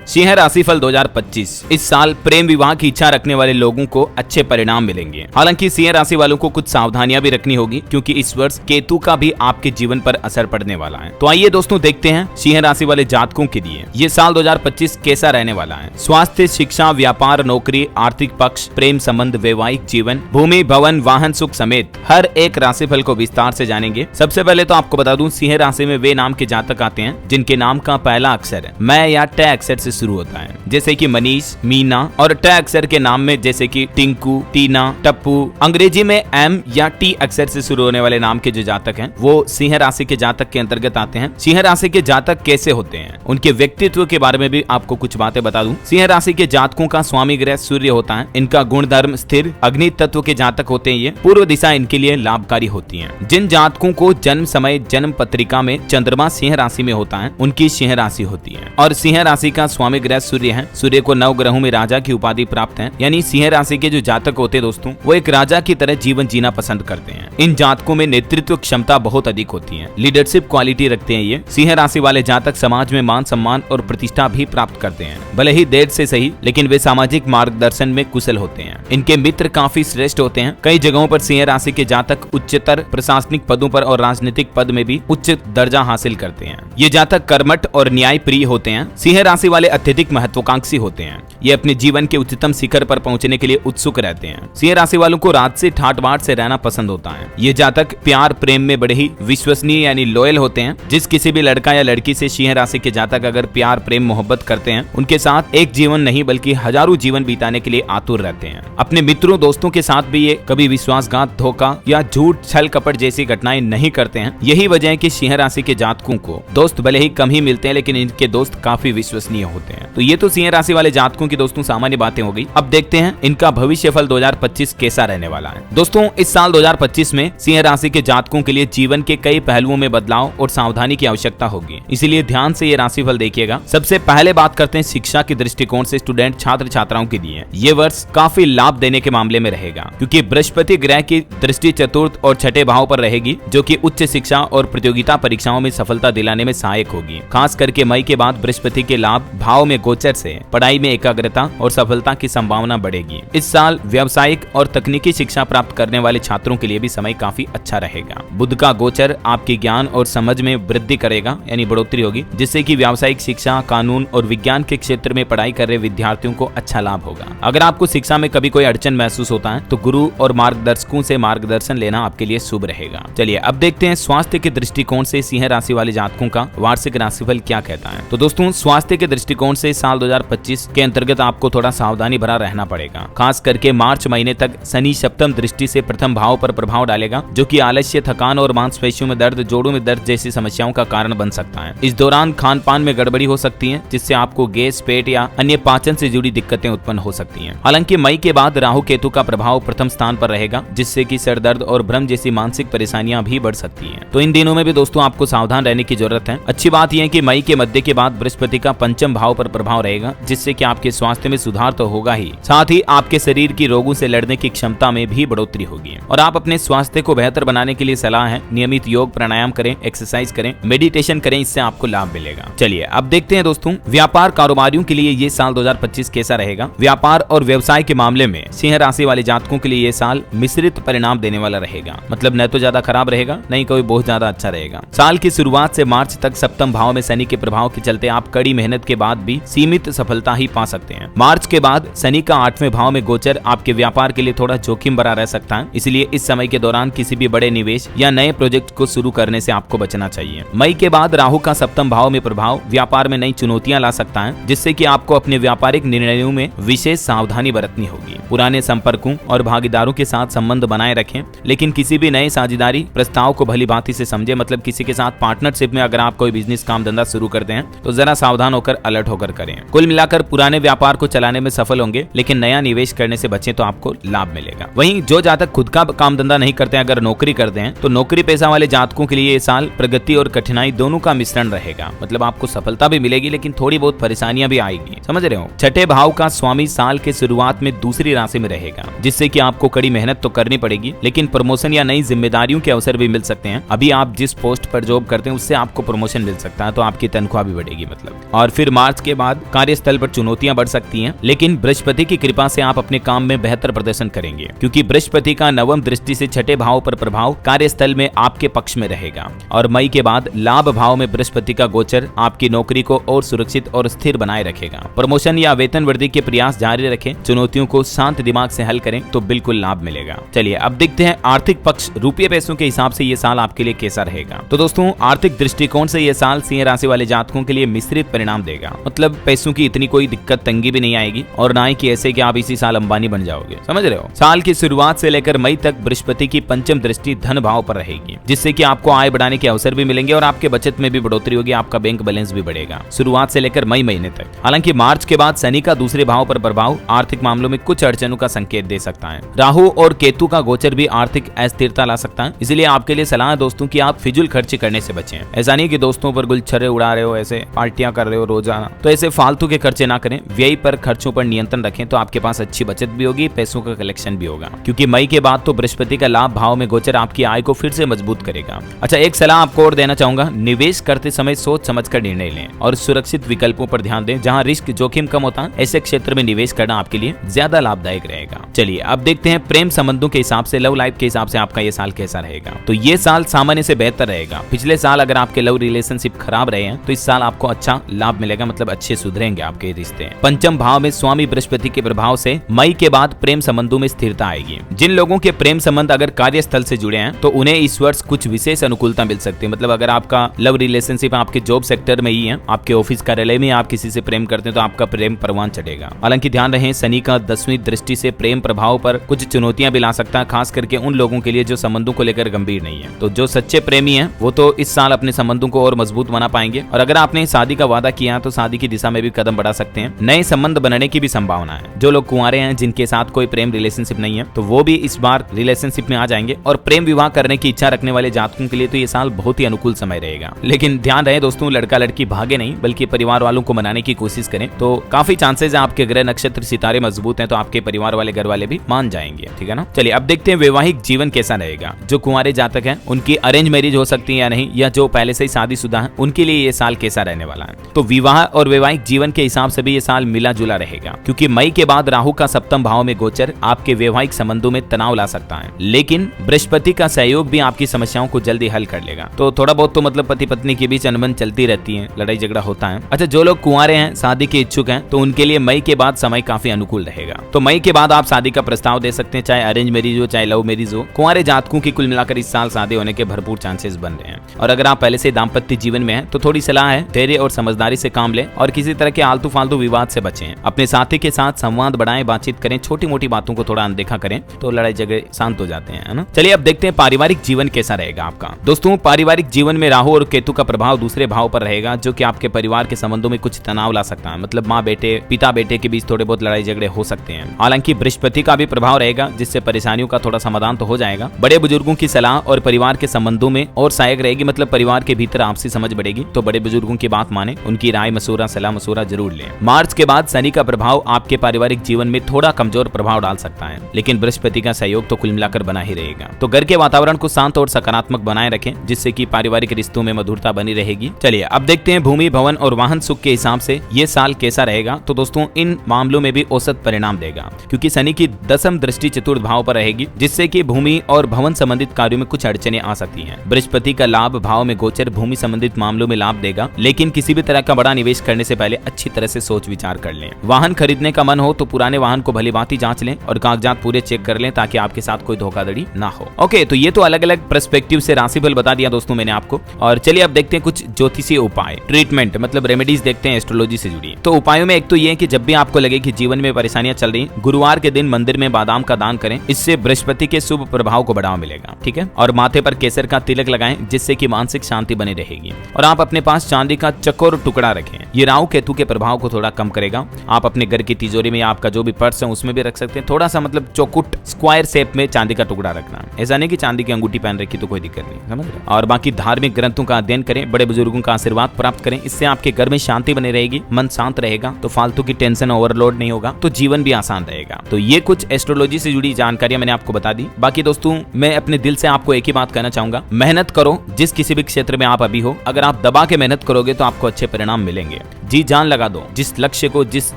सिंह राशिफल 2025। इस साल प्रेम विवाह की इच्छा रखने वाले लोगों को अच्छे परिणाम मिलेंगे। हालांकि सिंह राशि वालों को कुछ सावधानियां भी रखनी होगी, क्योंकि इस वर्ष केतु का भी आपके जीवन पर असर पड़ने वाला है। तो आइए दोस्तों देखते हैं सिंह राशि वाले जातकों के लिए ये साल 2025 कैसा रहने वाला है। स्वास्थ्य, शिक्षा, व्यापार, नौकरी, आर्थिक पक्ष, प्रेम संबंध, वैवाहिक जीवन, भूमि, भवन, वाहन, सुख समेत हर एक राशिफल को विस्तार से जानेंगे। सबसे पहले तो आपको बता दूं, सिंह राशि में वे नाम के जातक आते हैं जिनके नाम का पहला अक्षर मैं या ट अक्षर से शुरू होता है, जैसे कि मनीष, मीना, और ट अक्षर के नाम में जैसे कि टिंकू, टीना, टप्पू। अंग्रेजी में एम या टी अक्षर से शुरू होने वाले नाम के जो जातक हैं वो सिंह राशि के जातक के अंतर्गत आते हैं। सिंह राशि के जातक कैसे होते हैं, उनके व्यक्तित्व के बारे में भी आपको कुछ बातें बता दूं। सिंह राशि के जातकों का स्वामी ग्रह सूर्य होता है। इनका गुण धर्म स्थिर अग्नि तत्व के जातक होते हैं। ये पूर्व दिशा इनके लिए लाभकारी होती है। जिन जातकों को जन्म समय जन्म पत्रिका में चंद्रमा सिंह राशि में होता है उनकी सिंह राशि होती है। और सिंह राशि का स्वामी ग्रह सूर्य है। सूर्य को 9 ग्रहों में राजा की उपाधि प्राप्त है। यानी सिंह राशि के जो जातक होते हैं दोस्तों, वो एक राजा की तरह जीवन जीना पसंद करते हैं। इन जातकों में नेतृत्व क्षमता बहुत अधिक होती है। लीडरशिप क्वालिटी रखते हैं। ये सिंह राशि वाले जातक समाज में मान सम्मान और प्रतिष्ठा भी प्राप्त करते हैं। भले ही देर से सही, लेकिन वे सामाजिक मार्गदर्शन में कुशल होते हैं। इनके मित्र काफी श्रेष्ठ होते हैं। कई जगहों पर सिंह राशि के जातक उच्चतर प्रशासनिक पदों पर और राजनीतिक पद में भी उच्च दर्जा हासिल करते हैं। ये जातक कर्मठ और न्याय प्रिय होते हैं। सिंह राशि वाले अत्यधिक महत्वाकांक्षी होते हैं। ये अपने जीवन के उच्चतम शिखर पर पहुंचने के लिए उत्सुक रहते हैं। सिंह राशि वालों को रात से ठाट बाट से रहना पसंद होता है। ये जातक प्यार प्रेम में बड़े ही विश्वसनीय यानी लॉयल होते हैं। जिस किसी भी लड़का या लड़की से सिंह राशि के जातक अगर प्यार प्रेम मोहब्बत करते हैं, उनके साथ एक जीवन नहीं बल्कि हजारों जीवन बिताने के लिए आतुर रहते हैं। अपने मित्रों दोस्तों के साथ भी ये कभी विश्वासघात, धोखा या झूठ, छल कपट जैसी घटनाएं नहीं करते हैं। यही वजह है कि सिंह राशि के जातकों को दोस्त भले ही कम ही मिलते हैं, लेकिन इनके दोस्त काफी विश्वसनीय होते हैं। तो ये तो सिंह राशि वाले जातकों की दोस्तों सामान्य बातें हो गई। अब देखते हैं इनका भविष्यफल 2025 कैसा रहने वाला है। दोस्तों इस साल 2025 में सिंह राशि के जातकों के लिए जीवन के कई पहलुओं में बदलाव और सावधानी की आवश्यकता होगी, इसीलिए ध्यान से ये राशिफल देखिएगा। सबसे पहले बात करते हैं शिक्षा के दृष्टिकोण से स्टूडेंट छात्र छात्राओं के लिए ये वर्ष काफी लाभ देने के मामले में रहेगा, क्योंकि बृहस्पति ग्रह की दृष्टि चतुर्थ और छठे भाव पर रहेगी, जो कि उच्च शिक्षा और प्रतियोगिता परीक्षाओं में सफलता दिलाने में सहायक होगी। खास करके मई के बाद बृहस्पति के लाभ भाव में गोचर से पढ़ाई में एकाग्रता और सफलता की संभावना बढ़ेगी। इस साल व्यावसायिक और तकनीकी शिक्षा प्राप्त करने वाले छात्रों के लिए भी समय काफी अच्छा रहेगा। बुध का गोचर आपके ज्ञान और समझ में वृद्धि करेगा, यानी बढ़ोतरी होगी, जिससे कि व्यावसायिक शिक्षा, कानून और विज्ञान के क्षेत्र में पढ़ाई कर रहे विद्यार्थियों को अच्छा लाभ होगा। अगर आपको शिक्षा में कभी कोई अड़चन महसूस होता है तो गुरु और मार्गदर्शकों से मार्गदर्शन लेना आपके लिए शुभ रहेगा। चलिए अब देखते हैं स्वास्थ्य के दृष्टिकोण से सिंह राशि वाले जातकों का वार्षिक राशिफल क्या कहता है। तो दोस्तों स्वास्थ्य के दृष्टिकोण से साल 2025 के अंतर्गत आपको थोड़ा सावधानी भरा रहना पड़ेगा। खास करके मार्च महीने तक शनि सप्तम दृष्टि से प्रथम भाव पर प्रभाव डालेगा, जो कि आलस्य, थकान और मांसपेशियों में दर्द, जोड़ों में दर्द जैसी समस्याओं का कारण बन सकता है। इस दौरान खान पान में गड़बड़ी हो सकती है, जिससे आपको गैस, पेट या अन्य पाचन से जुड़ी दिक्कतें उत्पन्न हो सकती हैं। हालांकि मई के बाद राहु केतु का प्रभाव प्रथम स्थान पर रहेगा, जिससे कि सर दर्द और भ्रम जैसी मानसिक परेशानियां भी बढ़ सकती हैं। तो इन दिनों में भी दोस्तों आपको सावधान रहने की जरूरत है। अच्छी बात यह है कि मई के मध्य के बाद बृहस्पति का पंचम भाव पर प्रभाव रहेगा, जिससे कि आपके स्वास्थ्य में सुधार तो होगा ही, साथ ही आपके शरीर की रोगों से लड़ने की क्षमता में भी बढ़ोतरी होगी। और आप अपने स्वास्थ्य को बेहतर बनाने के लिए सलाह है नियमित योग प्राणायाम करें, एक्सरसाइज करें, मेडिटेशन करें, इससे आपको लाभ मिलेगा। चलिए अब देखते हैं दोस्तों व्यापार कारोबारियों के लिए ये साल 2025 कैसा रहेगा। व्यापार और व्यवसाय के मामले में सिंह राशि वाले जातकों के लिए ये साल मिश्रित परिणाम देने वाला रहेगा। मतलब न तो ज्यादा खराब रहेगा, नहीं कोई बहुत ज्यादा अच्छा रहेगा। साल की शुरुआत से मार्च तक सप्तम भाव में शनि के प्रभाव के चलते आप कड़ी मेहनत के बाद भी सीमित सफलता ही पा सकते हैं। मार्च के बाद शनि का 8वें भाव में गोचर आपके व्यापार के लिए थोड़ा जोखिम भरा रह सकता है, इसलिए इस समय के दौरान किसी भी बड़े निवेश या नए प्रोजेक्ट को शुरू करने से आपको बचना चाहिए। मई के बाद राहु का सप्तम भाव में प्रभाव व्यापार में नई चुनौतियां ला सकता है, जिससे कि आपको अपने व्यापारिक निर्णयों में विशेष सावधानी बरतनी होगी। पुराने संपर्कों और भागीदारों के साथ संबंध बनाए रखें, लेकिन किसी भी नए साझेदारी प्रस्ताव को भली भांति से समझे। मतलब किसी के साथ पार्टनरशिप में अगर आप कोई बिजनेस काम धंधा शुरू करते हैं तो जरा सावधान होकर अलर्ट होकर करें। कुल मिलाकर पुराने व्यापार को चलाने में सफल होंगे, लेकिन नया निवेश करने से बचें तो आपको लाभ मिलेगा। वहीं जो जातक खुद का काम धंधा नहीं करते हैं, अगर नौकरी करते हैं, तो नौकरी पेशा वाले जातकों के लिए ये साल प्रगति और कठिनाई दोनों का मिश्रण रहेगा। मतलब आपको सफलता भी मिलेगी, लेकिन थोड़ी बहुत परेशानियां भी आएगी, समझ रहे हो। छठे भाव का स्वामी साल के शुरुआत में दूसरी राशि में रहेगा, जिससे कि आपको कड़ी मेहनत तो करनी पड़ेगी, लेकिन प्रमोशन या नई जिम्मेदारियों के अवसर भी मिल सकते हैं। अभी आप जिस पोस्ट पर जॉब करते हैं उससे आपको प्रमोशन मिल सकता है, तो आपकी तनख्वाह भी बढ़ेगी मतलब। और फिर मार्च के बाद बाद कार्यस्थल पर चुनौतियां बढ़ सकती हैं, लेकिन बृहस्पति की कृपा से आप अपने काम में बेहतर प्रदर्शन करेंगे, क्योंकि बृहस्पति का नवम दृष्टि से छठे भाव पर प्रभाव कार्यस्थल में आपके पक्ष में रहेगा। और मई के बाद लाभ भाव में बृहस्पति का गोचर आपकी नौकरी को और सुरक्षित और स्थिर बनाए रखेगा। प्रमोशन या वेतन वृद्धि के प्रयास जारी रखें, चुनौतियों को शांत दिमाग से हल करें तो बिल्कुल लाभ मिलेगा। चलिए अब देखते हैं आर्थिक पक्ष रुपये पैसों के हिसाब से ये साल आपके लिए कैसा रहेगा। तो दोस्तों, आर्थिक दृष्टिकोण से ये साल सिंह राशि वाले जातकों के लिए मिश्रित परिणाम देगा। मतलब पैसों की इतनी कोई दिक्कत तंगी भी नहीं आएगी और ना ही कि ऐसे कि आप इसी साल अंबानी बन जाओगे, समझ रहे हो। साल की शुरुआत से लेकर मई तक बृहस्पति की पंचम दृष्टि धन भाव पर रहेगी, जिससे कि आपको आय बढ़ाने के अवसर भी मिलेंगे और आपके बचत में भी बढ़ोतरी होगी, आपका बैंक बैलेंस भी बढ़ेगा शुरुआत से लेकर मई महीने तक। हालांकि मार्च के बाद शनि का दूसरे भाव पर प्रभाव आर्थिक मामलों में कुछ अड़चनों का संकेत दे सकता है। राहु और केतु का गोचर भी आर्थिक अस्थिरता ला सकता है, इसलिए आपके लिए सलाह है दोस्तों कि आप फिजूल खर्ची करने से बचें। ऐसा नहीं कि दोस्तों पर गुलछर्रे उड़ा रहे हो, ऐसे पार्टियां कर रहे हो रोजाना, तो ऐसे फालतू के खर्चे ना करें। व्यय पर खर्चों पर नियंत्रण रखें तो आपके पास अच्छी बचत भी होगी, पैसों का कलेक्शन भी होगा, क्योंकि मई के बाद तो बृहस्पति का लाभ भाव में गोचर आपकी आय को फिर से मजबूत करेगा। अच्छा, एक सलाह आपको और देना चाहूंगा, निवेश करते समय सोच समझ कर निर्णय लें और सुरक्षित विकल्पों पर ध्यान दें। जहां रिस्क जोखिम कम होता है, ऐसे क्षेत्र में निवेश करना आपके लिए ज्यादा लाभदायक रहेगा। चलिए अब देखते हैं प्रेम संबंधों के हिसाब से, लव लाइफ के हिसाब से आपका ये साल कैसा रहेगा। तो ये साल सामान्य से बेहतर रहेगा। पिछले साल अगर आपके लव रिलेशनशिप खराब रहे हैं तो इस साल आपको अच्छा लाभ मिलेगा, मतलब अच्छे सुधरेंगे आपके रिश्ते। पंचम भाव में स्वामी बृहस्पति के प्रभाव से मई के बाद प्रेम संबंधों में स्थिरता आएगी। जिन लोगों के प्रेम संबंध अगर कार्यस्थल से जुड़े हैं तो उन्हें इस वर्ष कुछ विशेष अनुकूलता मिल सकती है। मतलब अगर आपका लव रिलेशनशिप आपके जॉब सेक्टर में ही है, आपके ऑफिस कार्यालय में आप किसी से प्रेम करते हैं, तो आपका प्रेम परवान चढ़ेगा। हालांकि ध्यान रहे, शनि का 10वीं दृष्टि से प्रेम प्रभाव पर कुछ चुनौतियां भी ला सकता है, खास करके उन लोगों के लिए जो संबंधों को लेकर गंभीर नहीं है। तो जो सच्चे प्रेमी हैं वो तो इस साल अपने संबंधों को और मजबूत बना पाएंगे, और अगर आपने शादी का वादा किया तो शादी की दिशा में भी कदम बढ़ा सकते हैं। नए संबंध बनने की भी संभावना है। जो लोग कुंवारे हैं, जिनके साथ कोई प्रेम रिलेशनशिप नहीं है, तो वो भी इस बार रिलेशनशिप में आ जाएंगे। और प्रेम विवाह करने की इच्छा रखने वाले जातकों के लिए तो ये साल बहुत ही अनुकूल समय रहेगा। लेकिन ध्यान रहे दोस्तों, लड़का लड़की भागे नहीं, बल्कि परिवार वालों को मनाने की कोशिश करें। तो काफी चांसेस है आपके ग्रह नक्षत्र सितारे मजबूत हैं तो आपके परिवार वाले घर वाले भी मान जाएंगे, ठीक है ना। चलिए अब देखते हैं वैवाहिक जीवन कैसा रहेगा। जो कुंवारे जातक हैं उनकी अरेंज मैरिज हो सकती है या नहीं, या जो पहले से ही शादीशुदा है उनके लिए ये साल कैसा रहने वाला है। तो विवाह और वैवाहिक जीवन के हिसाब से भी ये साल मिला जुला रहेगा, क्योंकि मई के बाद राहु का सप्तम भाव में गोचर आपके वैवाहिक संबंधों में तनाव ला सकता है, लेकिन बृहस्पति का सहयोग भी आपकी समस्याओं को जल्दी हल कर लेगा। तो थोड़ा बहुत तो मतलब पति पत्नी के बीच अनबन चलती रहती है, लड़ाई झगड़ा होता है। अच्छा, जो लोग कुंवारे हैं, शादी के इच्छुक हैं, तो उनके लिए मई के बाद समय काफी अनुकूल रहेगा। तो मई के बाद आप शादी का प्रस्ताव दे सकते हैं, चाहे अरेंज मैरिज हो चाहे लव मैरिज हो। कुंवारे जातकों की कुल मिलाकर इस साल शादी होने के भरपूर चांसेस बन रहे हैं। और अगर आप पहले से दाम्पत्य जीवन में हैं तो थोड़ी सलाह है, धैर्य और समझदारी से काम लें और किसी तरह के आलतू फालतू विवाद से बचें। अपने साथी के साथ संवाद बढ़ाएं, बातचीत करें, छोटी मोटी बातों को थोड़ा अनदेखा करें तो लड़ाई झगड़े शांत हो जाते हैं, है ना। चलिए अब देखते हैं पारिवारिक जीवन कैसा रहेगा आपका। दोस्तों, पारिवारिक जीवन में राहु और केतु का प्रभाव दूसरे भाव पर रहेगा, जो कि आपके परिवार के संबंधों में कुछ तनाव ला सकता है। मतलब माँ बेटे, पिता बेटे के बीच थोड़े बहुत लड़ाई झगड़े हो सकते हैं। हालांकि बृहस्पति का भी प्रभाव रहेगा, जिससे परेशानियों का थोड़ा समाधान तो हो जाएगा। बड़े बुजुर्गों की सलाह और परिवार के संबंधों में और सहायक रहेगी, मतलब परिवार के भीतर आपसी समझ बढ़ेगी। तो बड़े बुजुर्गों की बात माने, उनकी राय मशूरा सलाह मशूरा जरूर लें। मार्च के बाद शनि का प्रभाव आपके पारिवारिक जीवन में थोड़ा कमजोर प्रभाव डाल सकता है, लेकिन बृहस्पति का सहयोग तो कुल मिलाकर बना ही रहेगा। तो घर के वातावरण को शांत और सकारात्मक बनाए रखें, जिससे कि पारिवारिक रिश्तों में मधुरता बनी रहेगी। चलिए अब देखते हैं भूमि भवन और वाहन सुख के हिसाब से ये साल कैसा रहेगा। तो दोस्तों, इन मामलों में भी औसत परिणाम देगा, क्योंकि शनि की 10वीं दृष्टि चतुर्थ भाव पर रहेगी, जिससे कि भूमि और भवन संबंधित कार्यों में कुछ अड़चने आ सकती हैं। बृहस्पति का लाभ भाव में गोचर भूमि संबंधित मामलों में लाभ देगा, लेकिन किसी भी तरह का बड़ा निवेश करने से पहले अच्छी तरह से सोच विचार कर लें। वाहन खरीदने का मन हो तो पुराने वाहन को भलीभांति जांच लें और कागजात पूरे चेक कर लें, ताकि आपके साथ कोई धोखाधड़ी ना हो। ओके, तो ये तो अलग अलग पर्सपेक्टिव से राशिफल बता दिया दोस्तों मैंने आपको। और चलिए अब देखते हैं कुछ ज्योतिषीय उपाय, ट्रीटमेंट मतलब रेमेडीज देखते हैं एस्ट्रोलॉजी से जुड़ी। तो उपायों में एक तो ये है कि जब भी आपको लगे कि जीवन में परेशानियां चल रही, गुरुवार के दिन मंदिर में बादाम का दान करें, इससे बृहस्पति के शुभ प्रभाव को बढ़ावा मिलेगा, ठीक है। और माथे पर केसर का तिलक लगाएं, जिससे कि मानसिक शांति बनी रहेगी। और आप अपने पास चांदी का चकोर टुकड़ा रखें, ये राहु केतु के प्रभाव को थोड़ा कम करेगा। आप अपने घर की तिजोरी में आपका जो भी पर्स है उसमें भी रख सकते हैं, थोड़ा सा मतलब चौकुट स्क्वायर शेप में चांदी का टुकड़ा रखना। ऐसा नहीं कि चांदी की अंगूठी पहन रखी तो कोई दिक्कत नहीं, समझ रहे। और बाकी धार्मिक ग्रंथों का अध्ययन करें, बड़े बुजुर्गों का आशीर्वाद प्राप्त करें, इससे आपके घर में शांति बनी रहेगी, मन शांत रहेगा, तो फालतू की टेंशन ओवरलोड नहीं होगा, तो जीवन भी आसान रहेगा। तो ये कुछ एस्ट्रोलॉजी से जुड़ी जानकारियां मैंने आपको बता दी। बाकी दोस्तों, मैं अपने दिल से आपको एक ही बात कहना चाहूंगा, मेहनत करो जिस किसी भी क्षेत्र में आप अभी हो। अगर आप दबा के मेहनत करोगे तो आपको अच्छे परिणाम मिलेंगे। जी जान लगा दो। जिस लक्ष्य को, जिस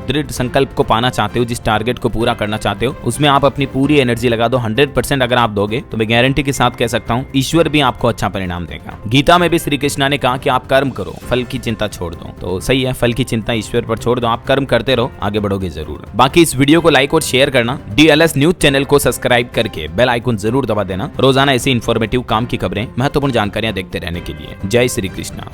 दृढ़ संकल्प को पाना चाहते हो, जिस टारगेट को पूरा करना चाहते हो, उसमें आप अपनी पूरी एनर्जी लगा दो। 100% अगर आप दोगे तो मैं गारंटी के साथ कह सकता हूँ ईश्वर भी आपको अच्छा परिणाम देगा। गीता में भी श्री कृष्णा ने कहा कि आप कर्म करो, फल की चिंता छोड़ दो। तो सही है, फल की चिंता ईश्वर पर छोड़ दो, आप कर्म करते रहो, आगे बढ़ोगे जरूर। बाकी इस वीडियो को लाइक और शेयर करना, DLS न्यूज चैनल को सब्सक्राइब करके बेल आइकन जरूर दबा देना। रोजाना ऐसी इंफॉर्मेटिव काम की खबरें, महत्वपूर्ण जानकारियां देखते रहने के लिए। जय श्री कृष्णा।